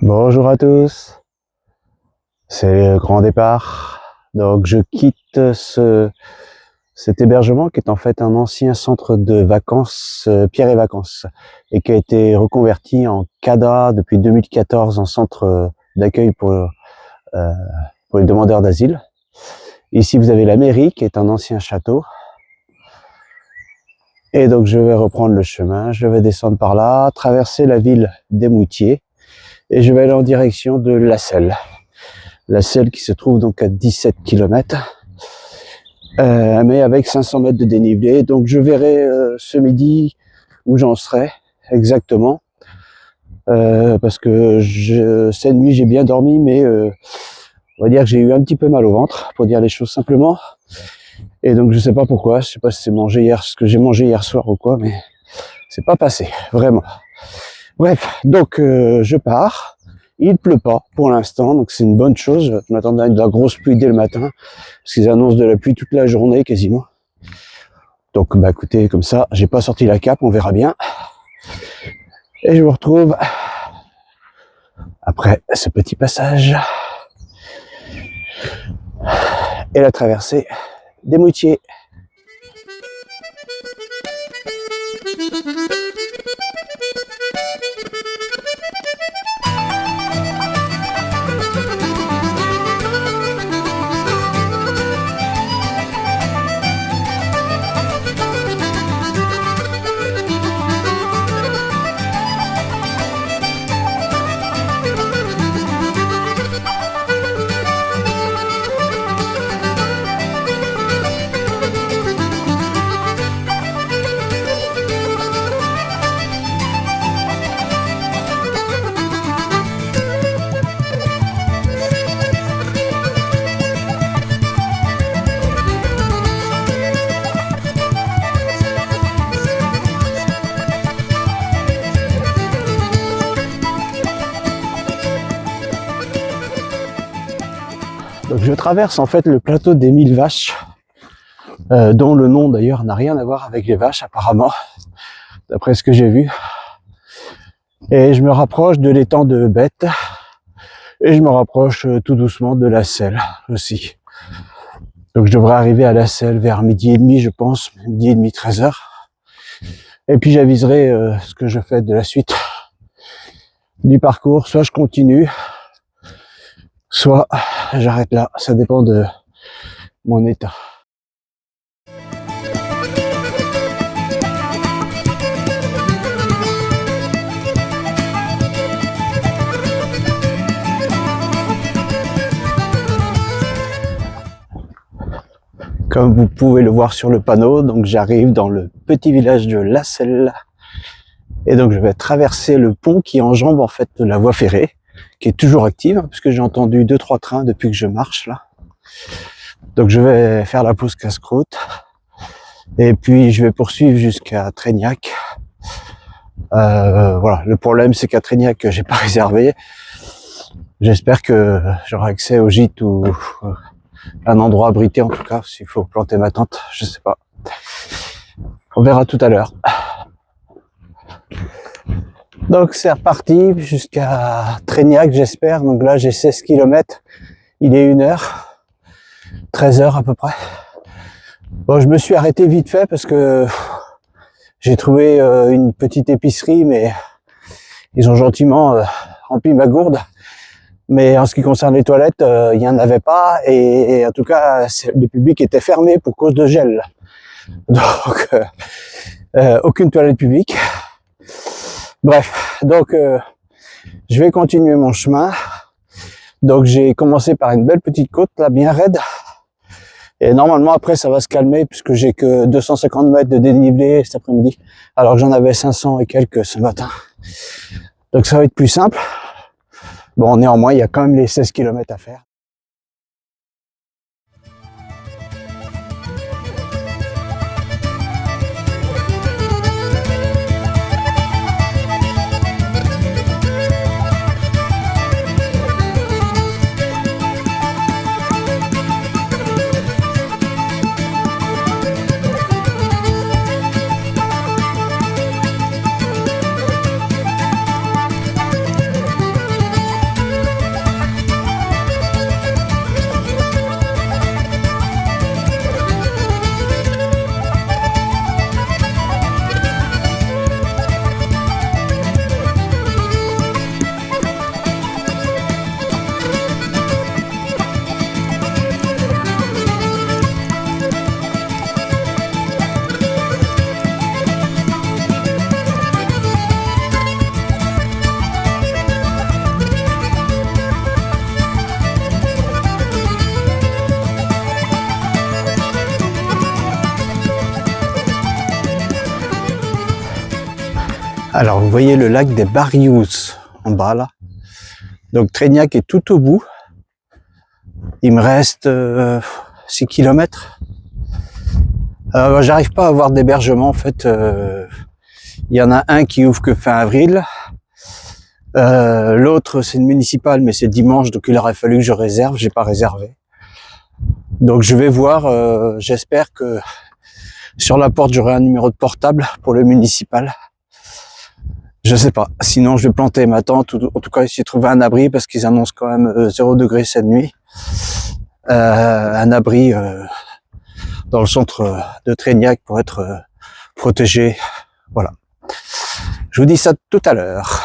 Bonjour à tous, c'est le grand départ. Donc je quitte cet hébergement qui est en fait un ancien centre de vacances, Pierre et Vacances, et qui a été reconverti en CADA depuis 2014 en centre d'accueil pour les demandeurs d'asile. Ici vous avez la mairie qui est un ancien château. Et donc je vais reprendre le chemin, je vais descendre par là, traverser la ville d'Eymoutiers. Et je vais aller en direction de La Selle. La Selle qui se trouve donc à 17 km, mais avec 500 mètres de dénivelé. Donc je verrai ce midi où j'en serai exactement. Parce que cette nuit j'ai bien dormi, mais on va dire que j'ai eu un petit peu mal au ventre, pour dire les choses simplement. Et donc je sais pas pourquoi, je sais pas si c'est ce que j'ai mangé hier soir ou quoi, mais c'est pas passé, vraiment. Bref, donc je pars. Il pleut pas pour l'instant, donc c'est une bonne chose. Je m'attendais à de la grosse pluie dès le matin, parce qu'ils annoncent de la pluie toute la journée quasiment. Donc bah écoutez, comme ça, j'ai pas sorti la cape, on verra bien. Et je vous retrouve après ce petit passage et la traversée d'Eymoutiers. Donc je traverse en fait le plateau des 1000 vaches, dont le nom d'ailleurs n'a rien à voir avec les vaches apparemment, d'après ce que j'ai vu. Et je me rapproche de l'étang de Bête, et je me rapproche tout doucement de La Selle aussi. Donc je devrais arriver à La Selle vers midi et demi, je pense, midi et demi, 13h. Et puis j'aviserai ce que je fais de la suite du parcours, soit je continue, soit j'arrête là, ça dépend de mon état. Comme vous pouvez le voir sur le panneau, donc j'arrive dans le petit village de La Selle. Et donc je vais traverser le pont qui enjambe en fait la voie ferrée, qui est toujours active, puisque j'ai entendu 2-3 trains depuis que je marche là. Donc je vais faire la pause casse-croûte. Et puis je vais poursuivre jusqu'à Trégnac. Voilà, le problème c'est qu'à Trégnac, j'ai pas réservé. J'espère que j'aurai accès au gîte ou un endroit abrité en tout cas, s'il faut planter ma tente, je sais pas. On verra tout à l'heure. Donc c'est reparti jusqu'à Trégnac, j'espère. Donc là j'ai 16 km, il est 1h, 13h à peu près. Bon, je me suis arrêté vite fait parce que j'ai trouvé une petite épicerie, mais ils ont gentiment rempli ma gourde. Mais en ce qui concerne les toilettes, il n'y en avait pas, et en tout cas le public était fermé pour cause de gel. Donc aucune toilette publique. Bref, donc je vais continuer mon chemin. Donc j'ai commencé par une belle petite côte là, bien raide. Et normalement après ça va se calmer puisque j'ai que 250 mètres de dénivelé cet après-midi, alors que j'en avais 500 et quelques ce matin. Donc ça va être plus simple. Bon, néanmoins, il y a quand même les 16 km à faire. Alors vous voyez le lac des Barrious en bas là. Donc Trégnac est tout au bout. Il me reste 6 km. J'arrive pas à avoir d'hébergement en fait. Il y en a un qui ouvre que fin avril. L'autre c'est une municipale mais c'est dimanche donc il aurait fallu que je réserve. J'ai pas réservé. Donc je vais voir. J'espère que sur la porte j'aurai un numéro de portable pour le municipal. Je sais pas. Sinon, je vais planter ma tente. En tout cas, essayer de trouver un abri parce qu'ils annoncent quand même 0 degré cette nuit. Un abri dans le centre de Trégnac pour être protégé. Voilà. Je vous dis ça tout à l'heure.